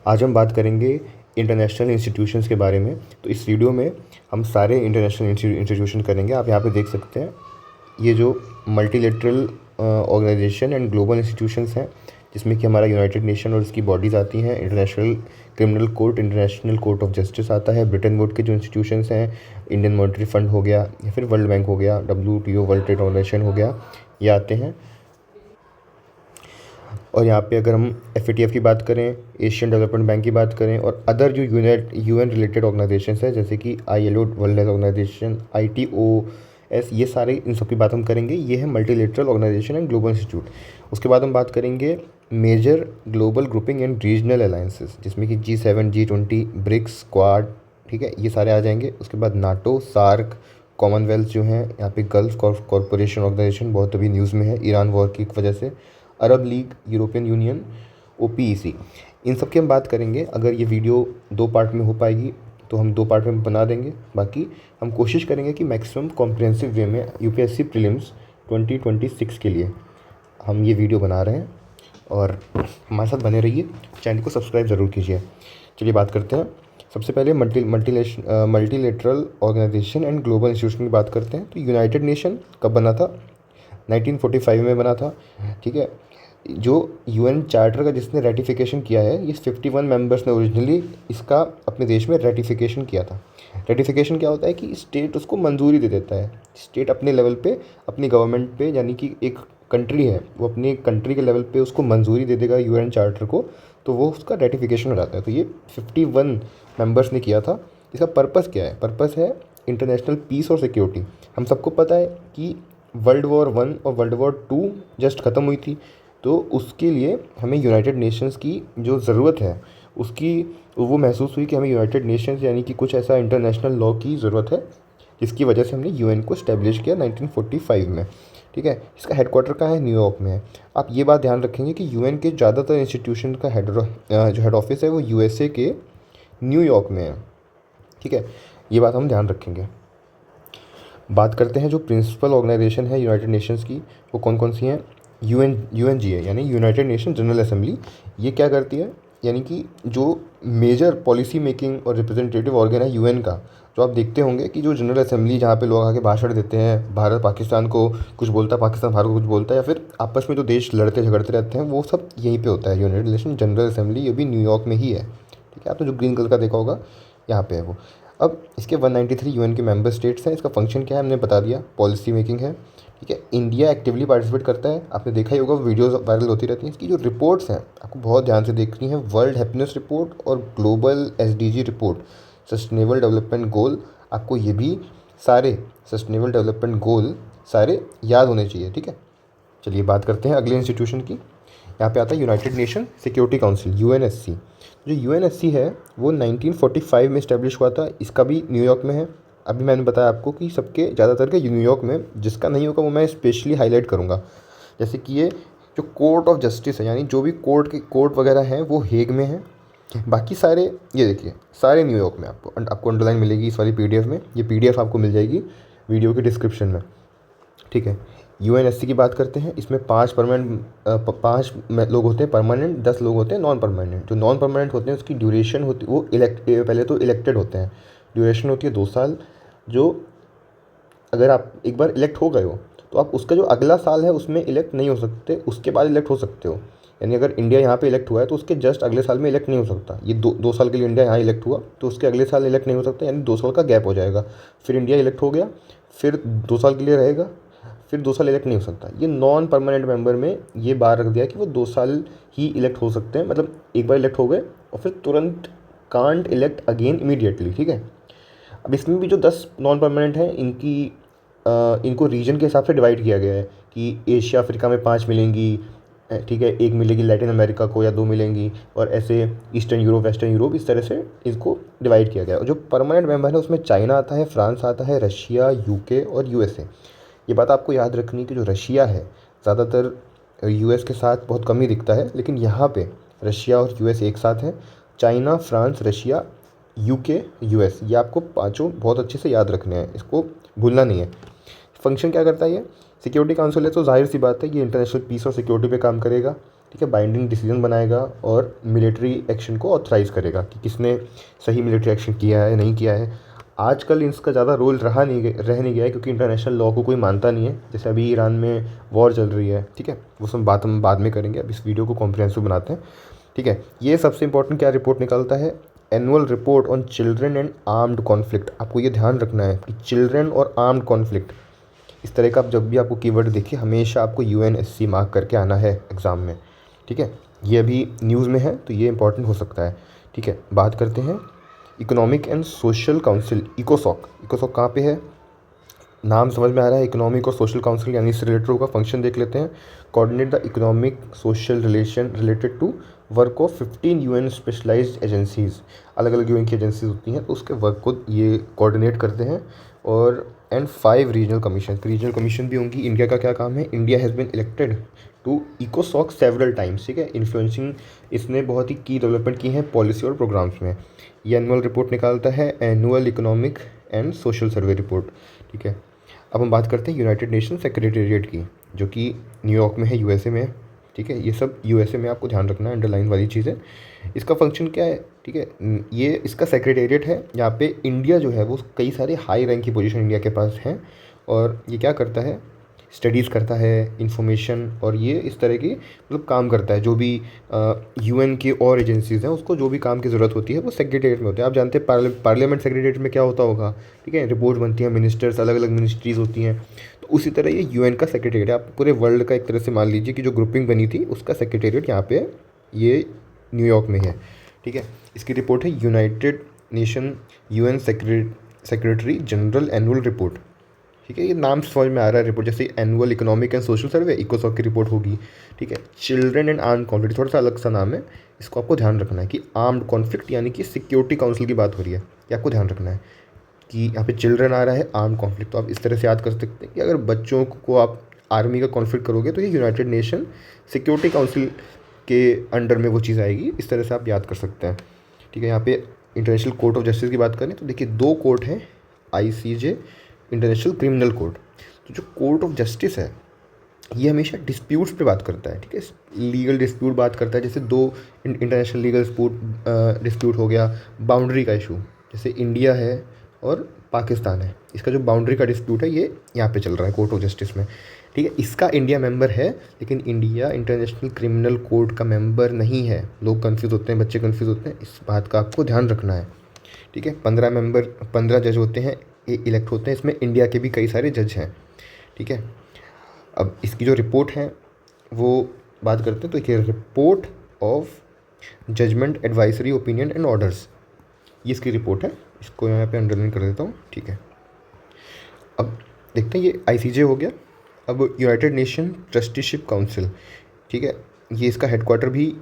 आज हम बात करेंगे इंटरनेशनल इंस्टीट्यूशंस के बारे में। तो इस वीडियो में हम सारे इंटरनेशनल इंस्टीट्यूशन करेंगे। आप यहाँ पे देख सकते हैं ये जो multilateral organisation and global institutions हैं, जिसमें कि हमारा यूनाइटेड नेशन और उसकी बॉडीज़ आती हैं। International criminal court, international court of justice आता है। ब्रिटेन वुड के जो इंस्टीट्यूशंस हैं, इंडियन मॉनेटरी फंड हो गया या फिर वर्ल्ड बैंक हो गया, WTO वर्ल्ड ट्रेड ऑर्गेनाइजेशन हो गया, ये आते हैं। और यहाँ पे अगर हम FATF की बात करें, एशियन डेवलपमेंट बैंक की बात करें और अदर जो UN रिलेटेड ऑर्गेनाइजेशंस हैं जैसे कि ILO world health organisation, ITOS, ये सारे इन सब की बात हम करेंगे। ये है multilateral organisation and global institute. उसके बाद हम बात करेंगे major global grouping and regional alliances, जिसमें कि G7, G20, ब्रिक्स, क्वाड, ठीक है, ये सारे आ जाएंगे। उसके बाद नाटो, सार्क, कॉमनवेल्थ जो हैं, यहाँ पे गल्फ कॉरपोरेशन ऑर्गेनाइजेशन बहुत अभी न्यूज़ में है ईरान वॉर की वजह से, अरब लीग, यूरोपियन यूनियन, OPEC, इन सब की हम बात करेंगे। अगर ये वीडियो 2 पार्ट में हो पाएगी तो हम 2 पार्ट में बना देंगे। बाकी हम कोशिश करेंगे कि मैक्सिमम कॉम्प्रिहेंसिव वे में UPSC प्रीलिम्स 2026 के लिए हम ये वीडियो बना रहे हैं और हमारे साथ बने रहिए। चैनल को सब्सक्राइब ज़रूर कीजिए। चलिए बात करते हैं। सबसे पहले multilateral organisation and global institution की बात करते हैं। तो यूनाइटेड नेशन कब बना था? 1945 में बना था, ठीक है। जो UN चार्टर का जिसने रेटिफिकेशन किया है, ये 51 मेंबर्स ने ओरिजिनली इसका अपने देश में रेटिफिकेशन किया था। रेटिफिकेशन क्या होता है कि स्टेट उसको मंजूरी दे देता है। स्टेट अपने लेवल पे, अपनी गवर्नमेंट पे, यानी कि एक कंट्री है वो अपनी कंट्री के लेवल पे उसको मंजूरी दे देगा UN चार्टर को, तो वो उसका रेटिफिकेशन हो जाता है। तो ये 51 मेंबर्स ने किया था। इसका पर्पस क्या है? पर्पस है इंटरनेशनल पीस और सिक्योरिटी। हम सबको पता है कि वर्ल्ड वॉर 1 और वर्ल्ड वॉर 2 जस्ट ख़त्म हुई थी, तो उसके लिए हमें यूनाइटेड नेशंस की जो ज़रूरत है उसकी वो महसूस हुई कि हमें यूनाइटेड नेशंस यानी कि कुछ ऐसा इंटरनेशनल लॉ की ज़रूरत है, जिसकी वजह से हमने UN को इस्टेब्लिश किया 1945 में, ठीक है। इसका हेडक्वार्टर कहाँ है? न्यूयॉर्क में है। आप ये बात ध्यान रखेंगे कि UN के ज़्यादातर इंस्टीट्यूशन का जो हेड ऑफिस है वो USA के न्यूयॉर्क में है, ठीक है। ये बात हम ध्यान रखेंगे। बात करते हैं जो प्रिंसिपल ऑर्गेनाइजेशन है यूनाइटेड नेशंस की, वो कौन कौन सी हैं? UNGA यानी यूनाइटेड नेशन जनरल असेंबली। ये क्या करती है? यानी कि जो मेजर पॉलिसी मेकिंग और रिप्रेजेंटेटिव ऑर्गन है UN का, जो आप देखते होंगे कि जो जनरल असेंबली जहाँ पे लोग आके भाषण देते हैं, भारत पाकिस्तान को कुछ बोलता है, पाकिस्तान भारत को कुछ बोलता है, या फिर आपस में जो देश लड़ते झगड़ते रहते हैं, वो सब यहीं पे होता है। यूनाइटेड नेशन जनरल असेंबली ये भी न्यूयॉर्क में ही है, ठीक है। आपने जो ग्रीन कलर का देखा होगा यहाँ पे है वो। अब इसके 193 UN के मेंबर स्टेट्स हैं। इसका फंक्शन क्या है हमने बता दिया, पॉलिसी मेकिंग है, ठीक है। इंडिया एक्टिवली पार्टिसिपेट करता है, आपने देखा ही होगा, वीडियोस वायरल होती रहती हैं। इसकी जो रिपोर्ट्स हैं आपको बहुत ध्यान से देखनी है। वर्ल्ड हैप्पीनेस रिपोर्ट और global SDG report, sustainable development goal, आपको ये भी सारे सस्टेनेबल डेवलपमेंट गोल सारे याद होने चाहिए, ठीक है। चलिए बात करते हैं अगले इंस्टीट्यूशन की। यहाँ पे आता है United nation security council, UNSC। जो UNSC है वो 1945 में इस्टेब्लिश हुआ था। इसका भी न्यूयॉर्क में है। अभी मैंने बताया आपको कि सबके ज़्यादातर के न्यूयॉर्क में, जिसका नहीं होगा वो मैं स्पेशली हाईलाइट करूँगा। जैसे कि ये जो कोर्ट ऑफ जस्टिस है, यानी जो भी कोर्ट वगैरह हैं वो हेग में है। बाकी सारे ये देखिए सारे न्यूयॉर्क में। आपको अंडरलाइन मिलेगी इस वाली PDF में। ये PDF आपको मिल जाएगी वीडियो के डिस्क्रिप्शन में, ठीक है। UNSC की बात करते हैं। इसमें 5 लोग होते हैं परमानेंट, 10 लोग होते हैं नॉन परमानेंट। जो नॉन परमानेंट होते हैं उसकी ड्यूरेशन होती वो पहले तो इलेक्टेड होते हैं। ड्यूरेशन होती है 2 साल। जो अगर आप एक बार इलेक्ट हो गए हो तो आप उसका जो अगला साल है उसमें इलेक्ट नहीं हो सकते, उसके बाद इलेक्ट हो सकते हो। यानी अगर इंडिया यहाँ पे इलेक्ट हुआ है तो उसके जस्ट अगले साल में इलेक्ट नहीं हो सकता। ये 2 साल के लिए इंडिया यहाँ इलेक्ट हुआ तो उसके अगले साल इलेक्ट नहीं हो सकता, यानी 2 साल का गैप हो जाएगा। फिर इंडिया इलेक्ट हो गया, फिर 2 साल के लिए रहेगा, फिर 2 साल इलेक्ट नहीं हो सकता। ये नॉन परमानेंट मेंबर में ये बार रख दिया कि वो 2 साल ही इलेक्ट हो सकते हैं। मतलब एक बार इलेक्ट हो गए और फिर तुरंत कांट इलेक्ट अगेन इमीडिएटली, ठीक है। अब इसमें भी जो 10 नॉन परमानेंट हैं इनको रीजन के हिसाब से डिवाइड किया गया है कि एशिया अफ्रीका में 5 मिलेंगी, ठीक है, 1 मिलेगी लैटिन अमेरिका को या 2 मिलेंगी, और ऐसे ईस्टर्न यूरोप, वेस्टर्न यूरोप, इस तरह से इसको डिवाइड किया गया है। और जो परमानेंट मेंबर है उसमें चाइना आता है, फ्रांस आता है, रशिया, UK और USA। ये बात आपको याद रखनी कि जो रशिया है ज़्यादातर US के साथ बहुत कम ही दिखता है, लेकिन यहाँ पे रशिया और US एक साथ हैं। China, France, Russia, UK, US, ये आपको पांचों बहुत अच्छे से याद रखने हैं, इसको भूलना नहीं है। फंक्शन क्या करता है ये? सिक्योरिटी काउंसिल है तो जाहिर सी बात है ये इंटरनेशनल पीस और सिक्योरिटी पे काम करेगा। ठीक है, बाइंडिंग डिसीजन बनाएगा और मिलिट्री एक्शन को ऑथराइज़ करेगा कि किसने सही मिलिट्री एक्शन किया है नहीं किया है। आजकल इसका ज़्यादा रोल रह नहीं गया है, क्योंकि इंटरनेशनल लॉ को कोई मानता नहीं है। जैसे अभी ईरान में वॉर चल रही है, ठीक है, वो सब बात हम बाद में करेंगे, अब इस वीडियो को कॉम्प्रिहेंसिव बनाते हैं। ठीक है, ये सबसे इंपॉर्टेंट क्या रिपोर्ट निकालता है, annual report on children and armed conflict. आपको ये ध्यान रखना है कि चिल्ड्रन और आर्म्ड कॉन्फ्लिक्ट, इस तरह का जब भी आपको कीवर्ड दिखे हमेशा आपको UNSC मार्क करके आना है एग्ज़ाम में। ठीक है, ये अभी न्यूज़ में है तो ये इंपॉर्टेंट हो सकता है। ठीक है, बात करते हैं इकोनॉमिक एंड सोशल काउंसिल, इकोसॉक। इकोसॉक कहाँ पे है, नाम समझ में आ रहा है, इकोनॉमिक और सोशल काउंसिल, यानी इससे रिलेटेड होगा। फंक्शन देख लेते हैं, coordinate the economic social relation related to work of 15 UN specialised agencies. अलग अलग UN की एजेंसीज होती हैं तो उसके वर्क को ये कोऑर्डिनेट करते हैं। और and 5 regional commission, regional commission भी होंगी। इंडिया का क्या काम है, India has been elected to इकोसॉक सेवरल टाइम्स। ठीक है, इन्फ्लुएंसिंग, इसने बहुत ही की डेवलपमेंट की है पॉलिसी और प्रोग्राम्स में। ये एनुअल रिपोर्ट निकालता है, annual economic and social survey report. ठीक है, अब हम बात करते हैं यूनाइटेड नेशन सेक्रेटेरिएट की, जो कि न्यूयॉर्क में है, USA में है। ठीक है, ये सब USA में, आपको ध्यान रखना है, अंडरलाइन वाली चीज़ें। इसका फंक्शन क्या है, ठीक है, ये इसका सेक्रेटेरिएट है। यहाँ पे इंडिया जो है वो कई सारे हाई रैंक की पोजीशन इंडिया के पास हैं, और ये क्या करता है, स्टडीज़ करता है, इंफॉर्मेशन, और ये इस तरह की मतलब काम करता है। जो भी UN की और एजेंसीज़ हैं उसको जो भी काम की ज़रूरत होती है वो सेक्रेटेरिएट में होता है। आप जानते हैं पार्लियामेंट सेक्रेटेरिएट में क्या होता होगा, ठीक है, रिपोर्ट बनती है, मिनिस्टर्स, अलग अलग मिनिस्ट्रीज़ होती हैं। तो उसी तरह ये UN का सेक्रेटेरिएट है। आप पूरे वर्ल्ड का एक तरह से मान लीजिए कि जो ग्रुपिंग बनी थी उसका सेक्रेटेरिएट यहाँ पे ये न्यूयॉर्क में है। ठीक है, इसकी रिपोर्ट है United nation UN secretary general annual report. ठीक है, ये नाम समझ में आ रहा है रिपोर्ट, जैसे एनुअल इकोनॉमिक एंड सोशल सर्वे, इकोसॉक की रिपोर्ट होगी। ठीक है, चिल्ड्रन एंड आर्म्ड कॉन्फ्लिक्ट थोड़ा सा अलग सा नाम है, इसको आपको ध्यान रखना है कि आर्म्ड कॉन्फ्लिक्ट यानी कि सिक्योरिटी काउंसिल की बात हो रही है, ये आपको ध्यान रखना है कि यहाँ पे चिल्ड्रन आ रहा है, आर्म्ड कॉन्फ्लिक्ट। तो आप इस तरह से याद कर सकते हैं कि अगर बच्चों को आप आर्मी का कॉन्फ्लिक्ट करोगे तो ये यूनाइटेड नेशन सिक्योरिटी काउंसिल के अंडर में वो चीज़ आएगी। इस तरह से आप याद कर सकते हैं। ठीक है, यहाँ पे इंटरनेशनल कोर्ट ऑफ जस्टिस की बात करें तो देखिए 2 कोर्ट हैं, ICJ, इंटरनेशनल क्रिमिनल कोर्ट। तो जो कोर्ट ऑफ जस्टिस है ये हमेशा डिस्प्यूट्स पे बात करता है। ठीक है, लीगल डिस्प्यूट बात करता है, जैसे 2 इंटरनेशनल लीगल डिस्प्यूट हो गया, बाउंड्री का इशू, जैसे इंडिया है और पाकिस्तान है, इसका जो बाउंड्री का डिस्प्यूट है ये यहाँ पे चल रहा है कोर्ट ऑफ जस्टिस में। ठीक है, इसका इंडिया मेंबर है, लेकिन इंडिया इंटरनेशनल क्रिमिनल कोर्ट का मेंबर नहीं है। लोग कन्फ्यूज़ होते हैं, बच्चे कन्फ्यूज़ होते हैं, इस बात का आपको ध्यान रखना है। ठीक है, 15 जज होते हैं, इलेक्ट होते हैं, इसमें इंडिया के भी कई सारे जज हैं। ठीक है, अब इसकी जो रिपोर्ट है वो बात करते हैं, तो ये report of judgement, advisory, opinion and orders, ये इसकी रिपोर्ट है, इसको यहाँ पे अंडरलाइन कर देता हूँ। ठीक है, अब देखते हैं, ये ICJ हो गया। अब यूनाइटेड नेशन ट्रस्टीशिप काउंसिल, ठीक है, ये इसका हेडक्वार्टर भी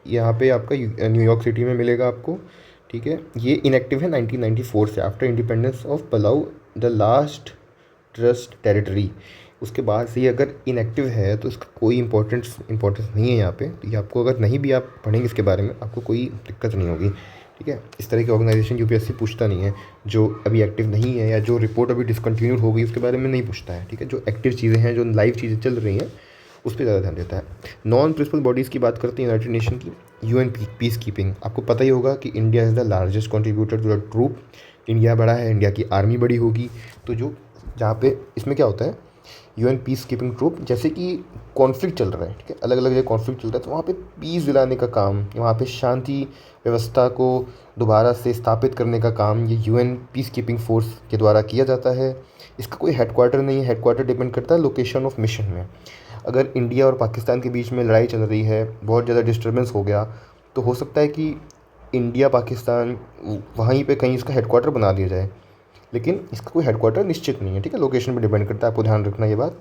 यहाँ पे आपका न्यूयॉर्क सिटी में मिलेगा आपको। ठीक है, ये इनएक्टिव है 1994 से, after independence of Palau the last trust territory. उसके बाद से ये अगर इनएक्टिव है तो इसका कोई इंपॉर्टेंस नहीं है यहाँ पे। तो ये आपको अगर नहीं भी आप पढ़ेंगे इसके बारे में आपको कोई दिक्कत नहीं होगी। ठीक है, इस तरह की ऑर्गेनाइजेशन UPSC पूछता नहीं है, जो अभी एक्टिव नहीं है या जो रिपोर्ट अभी डिसकंटिन्यूड हो गई उसके बारे में नहीं पूछता है। ठीक है, जो एक्टिव चीज़ें हैं, जो लाइव चीज़ें चल रही हैं उस पर ज़्यादा ध्यान देता है। नॉन प्रिंसिपल बॉडीज़ की बात करते हैं यूनाइटेड नेशन की, UN पीस कीपिंग। आपको पता ही होगा कि India is the largest contributor to the troop. India बड़ा है, इंडिया की आर्मी बड़ी होगी, तो जो जहाँ पे इसमें क्या होता है, UN पीस कीपिंग ट्रूप, जैसे कि कॉन्फ्लिक्ट चल रहा है, ठीक है, अलग अलग जगह कॉन्फ्लिक्ट चल रहा है, तो वहाँ पे पीस दिलाने का काम, वहाँ पे शांति व्यवस्था को दोबारा से स्थापित करने का काम ये UN पीस कीपिंग फोर्स के द्वारा किया जाता है। इसका कोई हेडक्वार्टर नहीं है, हेडक्वार्टर डिपेंड करता है लोकेशन ऑफ मिशन में। अगर इंडिया और पाकिस्तान के बीच में लड़ाई चल रही है, बहुत ज़्यादा डिस्टर्बेंस हो गया, तो हो सकता है कि इंडिया पाकिस्तान वहीं पे कहीं इसका हेडक्वार्टर बना दिया जाए, लेकिन इसका कोई हेडक्वार्टर निश्चित नहीं है। ठीक है, लोकेशन पे डिपेंड करता है, आपको ध्यान रखना ये बात।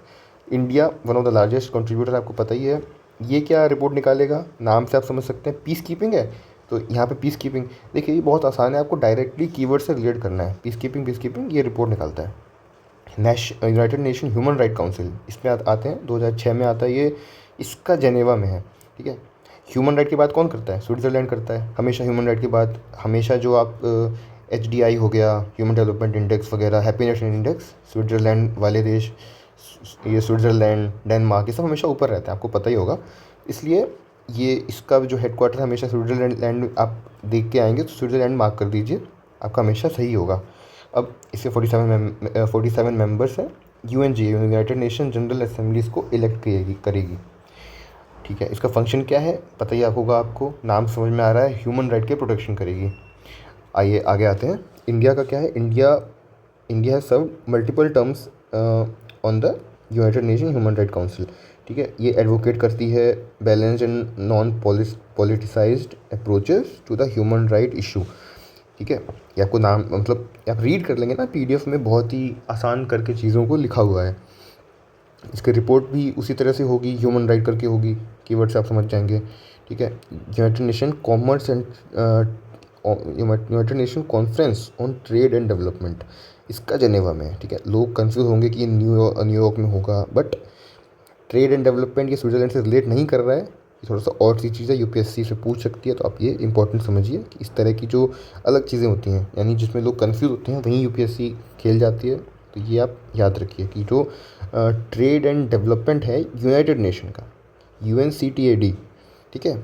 India one of the largest contributor, आपको पता ही है। ये क्या रिपोर्ट निकालेगा, नाम से आप समझ सकते हैं, पीस कीपिंग है, तो यहाँ पे पीस कीपिंग देखिए ये बहुत आसान है, आपको डायरेक्टली कीवर्ड से रिलेट करना है। पीस कीपिंग ये रिपोर्ट निकालता है United nation human right council, इसमें आते हैं, 2006 में आता है ये, इसका जेनेवा में है। ठीक है, ह्यूमन राइट की बात कौन करता है, स्विट्ज़रलैंड करता है हमेशा ह्यूमन राइट की बात। हमेशा जो आप HDI हो गया, ह्यूमन डेवलपमेंट इंडेक्स वगैरह, हैप्पीनेस इंडेक्स, स्विट्ज़रलैंड वाले देश, ये स्विट्ज़रलैंड, डेनमार्क, ये सब हमेशा ऊपर रहता है, आपको पता ही होगा। इसलिए ये इसका जो हेडक्वार्टर हमेशा स्विट्ज़रलैंड आप देख के आएंगे तो स्विट्ज़रलैंड मार्क कर दीजिए, आपका हमेशा सही होगा। अब इसके 47 मेंबर्स हैं। यूएनजी यूनाइटेड नेशन जनरल असेंबलीज को इलेक्ट करेगी। ठीक है, इसका फंक्शन क्या है पता ही होगा आपको, नाम समझ में आ रहा है, ह्यूमन राइट के प्रोटेक्शन करेगी। आइए आगे आते हैं। इंडिया का क्या है, India has serve multiple terms on the united nation human right council. ठीक है, ये एडवोकेट करती है balanced and non politicised approaches to the human right issue. ठीक है, ये आपको नाम मतलब आप रीड कर लेंगे ना, पीडीएफ में बहुत ही आसान करके चीज़ों को लिखा हुआ है। इसकी रिपोर्ट भी उसी तरह से होगी, ह्यूमन राइट करके होगी, कीवर्ड से आप समझ जाएंगे। ठीक है, United nation commerce and United nation conference on trade and development, इसका जेनेवा में है। ठीक है, लोग कंफ्यूज होंगे कि न्यूयॉर्क में होगा, बट ट्रेड एंड डेवलपमेंट ये स्विट्ज़रलैंड से रिलेट नहीं कर रहा है, ये थोड़ा सा और सी चीज़ है, यूपीएससी से पूछ सकती है, तो आप ये इंपॉर्टेंट समझिए कि इस तरह की जो अलग चीज़ें होती हैं, यानी जिसमें लोग कंफ्यूज होते हैं वहीं यूपीएससी खेल जाती है। तो ये आप याद रखिए कि जो ट्रेड एंड डेवलपमेंट है यूनाइटेड नेशन का, UNCTAD, ठीक है,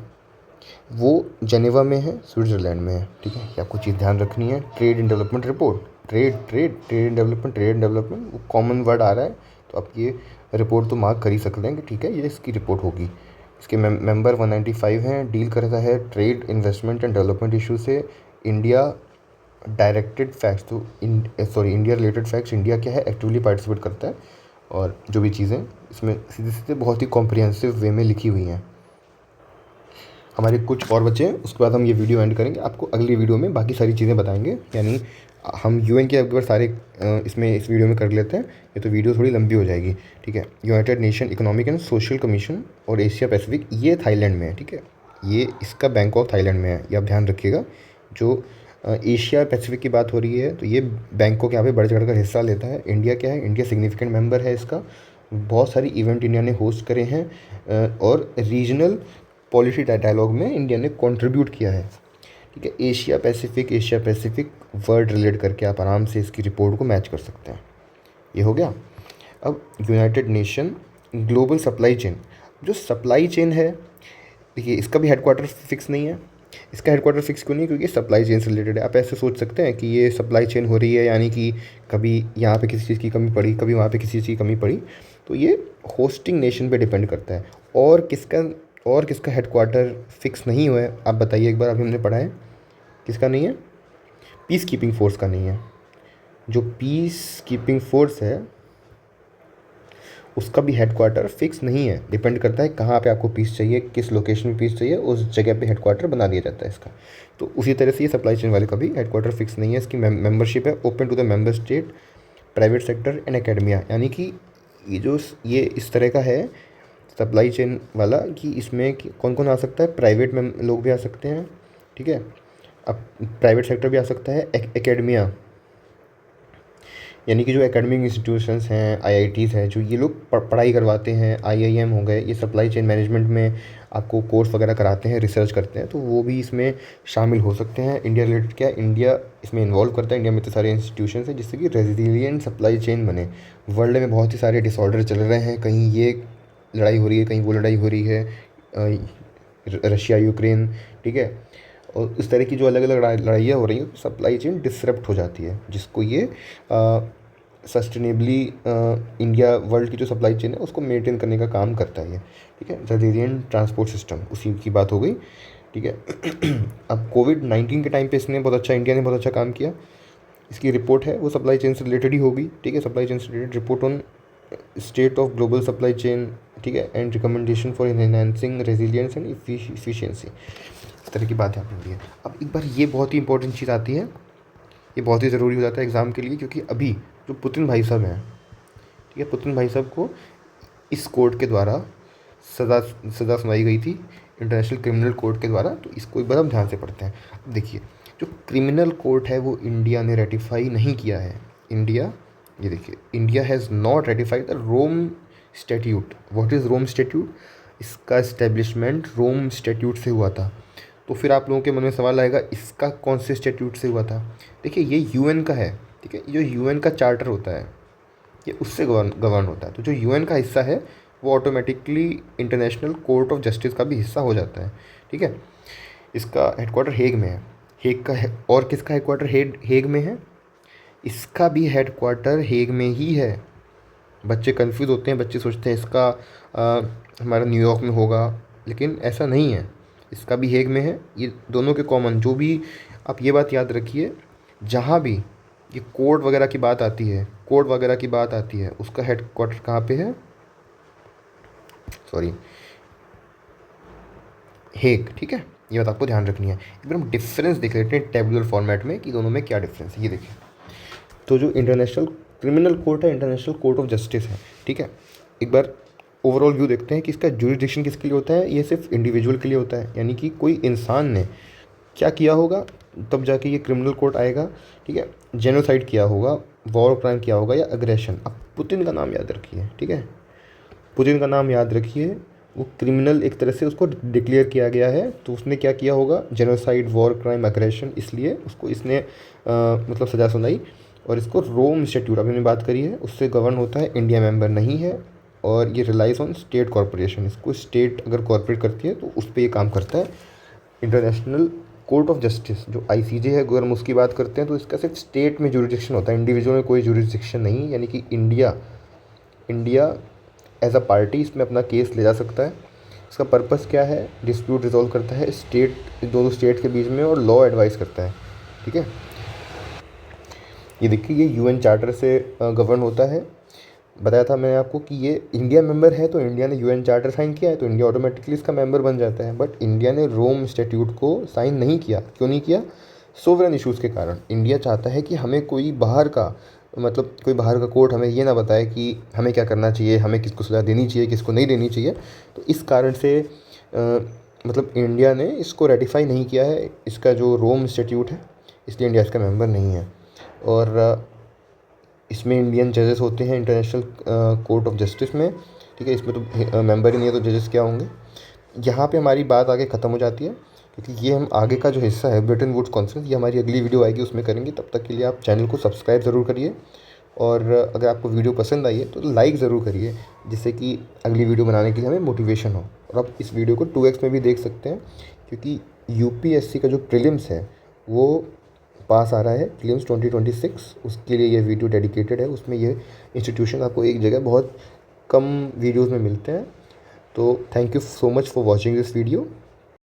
वो जेनेवा में है, स्विट्ज़रलैंड में है। ठीक है, ये आपको चीज़ ध्यान रखनी है। Trade and development report, trade and development वो कॉमन वर्ड आ रहा है, तो आप ये रिपोर्ट तो मार्क कर ही सकते हैं कि ठीक है ये इसकी रिपोर्ट होगी। इसके मेंबर 195 हैं, डील करता है trade, investment and development issue से। इंडिया डायरेक्टेड फैक्ट्स तो इंडिया रिलेटेड फैक्ट्स, इंडिया क्या है एक्टिवली पार्टिसिपेट करता है, और जो भी चीज़ें इसमें सीधे सीधे बहुत ही कॉम्प्रिहेंसिव वे में लिखी हुई हैं। हमारे कुछ और बच्चे हैं, उसके बाद हम ये वीडियो एंड करेंगे, आपको अगली वीडियो में बाकी सारी चीज़ें बताएंगे। यानी हम यूएन के अगर सारे इसमें इस वीडियो में कर लेते हैं, ये तो वीडियो थोड़ी लंबी हो जाएगी। ठीक है, United nation economic and social commission और एशिया पैसिफिक, ये थाईलैंड में है। ठीक है, ये इसका बैंकॉक थाईलैंड में है, ये आप ध्यान रखिएगा। जो एशिया पैसिफिक की बात हो रही है तो ये बैंकॉक यहाँ पे बढ़ चढ़ कर हिस्सा लेता है। इंडिया क्या है, इंडिया सिग्निफिकेंट मेंबर है इसका, बहुत सारी इवेंट इंडिया ने होस्ट करे हैं, और रीजनल पॉलिसी डायलॉग में इंडिया ने कंट्रीब्यूट किया है। ठीक है, एशिया पैसिफिक वर्ड रिलेट करके आप आराम से इसकी रिपोर्ट को मैच कर सकते हैं। ये हो गया। अब United nation global supply chain, जो सप्लाई चेन है, देखिए इसका भी हेडक्वार्टर फिक्स नहीं है। इसका हेडक्वार्टर फिक्स क्यों नहीं, क्योंकि सप्लाई चेन से रिलेटेड है। आप ऐसे सोच सकते हैं कि ये सप्लाई चेन हो रही है, यानी कि कभी यहाँ पे किसी चीज़ की कमी पड़ी, कभी वहाँ पे किसी चीज़ की कमी पड़ी, तो ये होस्टिंग नेशन पे डिपेंड करता है। और किसका हेडक्वार्टर फिक्स नहीं हुआ है, आप बताइए एक बार, अभी हमने पढ़ा है किसका नहीं है, पीस कीपिंग फोर्स का नहीं है। जो पीस कीपिंग फोर्स है उसका भी हेडक्वार्टर फिक्स नहीं है, डिपेंड करता है कहाँ पे आपको पीस चाहिए, किस लोकेशन में पीस चाहिए, उस जगह पे हेडक्वार्टर बना दिया जाता है इसका। तो उसी तरह से ये सप्लाई चेन वाले का भी हेडक्वार्टर फिक्स नहीं है। इसकी मेंबरशिप है open to the member state, private sector and academia, यानी कि ये इस तरह का है सप्लाई चेन वाला कि इसमें कौन कौन आ सकता है, प्राइवेट में लोग भी आ सकते हैं। ठीक है, अब प्राइवेट सेक्टर भी आ सकता है, एकेडमिया यानी कि जो एकेडमिक इंस्टीट्यूशंस हैं, आईआईटीज़ हैं, जो ये लोग पढ़ाई करवाते हैं, आईआईएम हो गए, ये सप्लाई चेन मैनेजमेंट में आपको कोर्स वगैरह कराते हैं, रिसर्च करते हैं, तो वो भी इसमें शामिल हो सकते हैं। इंडिया रिलेटेड क्या, इंडिया इसमें इन्वॉल्व करता है। इंडिया में तो सारे इंस्टीट्यूशंस हैं जिससे कि रेजिलियंट सप्लाई चेन बने। वर्ल्ड में बहुत ही सारे डिसऑर्डर चल रहे हैं, कहीं ये लड़ाई हो रही है, कहीं वो लड़ाई हो रही है, रशिया यूक्रेन, ठीक है, और इस तरह की जो अलग अलग लड़ाइयाँ हो रही हैं, सप्लाई चेन डिसरप्ट हो जाती है, जिसको ये सस्टेनेबली इंडिया वर्ल्ड की जो सप्लाई चेन है उसको मेंटेन करने का काम करता है ये। ठीक है, रेजिलिएंट ट्रांसपोर्ट सिस्टम, उसी की बात हो गई। ठीक है, अब कोविड-19 के टाइम पे इसने बहुत अच्छा, इंडिया ने बहुत अच्छा काम किया। इसकी रिपोर्ट है वो सप्लाई चेन से रिलेटेड ही होगी। ठीक है, सप्लाई चेन से related report on state of global supply chain, ठीक है, and recommendation for enhancing resilience and efficiency, इस तरह की बात यहाँ पे हो रही है। अब एक बार ये बहुत ही इंपॉर्टेंट चीज़ आती है, ये बहुत ही ज़रूरी हो जाता है एग्ज़ाम के लिए, क्योंकि अभी जो पुतिन भाई साहब हैं, ठीक है, पुतिन भाई साहब को इस कोर्ट के द्वारा सज़ा सुनाई गई थी, इंटरनेशनल क्रिमिनल कोर्ट के द्वारा। तो इसको एक बार हम ध्यान से पढ़ते हैं। अब देखिए, जो क्रिमिनल कोर्ट है वो इंडिया ने रेटिफाई नहीं किया है। ये देखिए, India has not ratified the Rome statute. What is Rome statute? इसका इस्टेब्लिशमेंट रोम स्टैट्यूट से हुआ था। तो फिर आप लोगों के मन में सवाल आएगा, इसका कौन से स्टैट्यूट से हुआ था? देखिए, ये यूएन का है। ठीक है, जो यूएन का चार्टर होता है ये उससे गवर्न होता है। तो जो यूएन का हिस्सा है वो automatically international court of justice का भी हिस्सा हो जाता है। ठीक है, इसका हेडक्वार्टर हेग में है। हेग का है, और किसका हेडक्वार्टर हेग में है? इसका भी हेडक्वार्टर हेग में ही है। बच्चे कंफ्यूज होते हैं, बच्चे सोचते हैं इसका हमारा न्यूयॉर्क में होगा, लेकिन ऐसा नहीं है, इसका भी हेग में है। ये दोनों के कॉमन, जो भी आप ये बात याद रखिए, जहाँ भी ये कोर्ट वगैरह की बात आती है, कोर्ट वगैरह की बात आती है, उसका हेडक्वार्टर कहाँ पे है? Sorry, Hague. ठीक है, ये बात आपको ध्यान रखनी है। एक बार हम डिफरेंस देख लेते हैं टेबुलर फॉर्मेट में कि दोनों में क्या डिफरेंस है। ये देखिए, तो जो इंटरनेशनल क्रिमिनल कोर्ट है, इंटरनेशनल कोर्ट ऑफ जस्टिस है। ठीक है, एक बार ओवरऑल व्यू देखते हैं कि इसका जुरिडिक्शन किसके लिए होता है। ये सिर्फ इंडिविजुअल के लिए होता है, यानी कि कोई इंसान ने क्या किया होगा तब जाके ये क्रिमिनल कोर्ट आएगा। ठीक है, जेनोसाइड किया होगा, वॉर क्राइम किया होगा, या अग्रेशन। अब पुतिन का नाम याद रखिए। ठीक है, पुतिन का नाम याद रखिए, वो क्रिमिनल एक तरह से उसको डिक्लेयर किया गया है। तो उसने क्या किया होगा? जेनोसाइड, वॉर क्राइम, अग्रेशन, इसलिए उसको इसने मतलब सज़ा सुनाई। और इसको रोम इंस्टीट्यूट, अभी हमने बात करी है, उससे गवर्न होता है, इंडिया मेंबर नहीं है। और ये रिलाइज ऑन स्टेट कॉरपोरेशन, इसको स्टेट अगर कॉरपोरेट करती है तो उस पर ये काम करता है। इंटरनेशनल कोर्ट ऑफ जस्टिस जो ICJ है, अगर हम उसकी बात करते हैं तो इसका सिर्फ स्टेट में जुरिडिक्शन होता है, इंडिविजुअल में कोई जुरिडिक्शन नहीं। यानी कि इंडिया एज अ पार्टी इसमें अपना केस ले जा सकता है। इसका पर्पस क्या है? डिस्प्यूट रिजॉल्व करता है स्टेट, दोनों स्टेट के बीच में, और लॉ एडवाइस करता है। ठीक है, ये देखिए, ये UN चार्टर से गवर्न होता है। बताया था मैंने आपको कि ये इंडिया मेंबर है, तो इंडिया ने UN चार्टर साइन किया है तो इंडिया ऑटोमेटिकली इसका मेंबर बन जाता है। बट इंडिया ने रोम इंस्टीट्यूट को साइन नहीं किया। क्यों नहीं किया? सोवरेन इश्यूज़ के कारण। इंडिया चाहता है कि हमें कोई बाहर का, मतलब कोई बाहर का कोर्ट हमें ये ना बताए कि हमें क्या करना चाहिए, हमें किसको सज़ा देनी चाहिए, किसको नहीं देनी चाहिए। तो इस कारण से मतलब इंडिया ने इसको रेटिफाई नहीं किया है, इसका जो रोम इंस्टीट्यूट है, इसलिए इंडिया इसका मेंबर नहीं है। और इसमें इंडियन जजेस होते हैं इंटरनेशनल कोर्ट ऑफ जस्टिस में। ठीक है, इसमें तो मेंबर ही नहीं है तो जजेस क्या होंगे। यहाँ पे हमारी बात आगे ख़त्म हो जाती है, क्योंकि ये हम आगे का जो हिस्सा है ब्रेटन वुड्स कॉन्फ्रेंस, ये हमारी अगली वीडियो आएगी, उसमें करेंगे। तब तक के लिए आप चैनल को सब्सक्राइब ज़रूर करिए, और अगर आपको वीडियो पसंद आई है तो लाइक ज़रूर करिए, जिससे कि अगली वीडियो बनाने के लिए हमें मोटिवेशन हो। और आप इस वीडियो को 2x में भी देख सकते हैं, क्योंकि UPSC का जो प्रीलिम्स है वो पास आ रहा है, प्रीलिम्स 2026, उसके लिए ये वीडियो डेडिकेटेड है। उसमें ये इंस्टीट्यूशन आपको एक जगह बहुत कम वीडियोस में मिलते हैं। तो thank you so much for watching this video.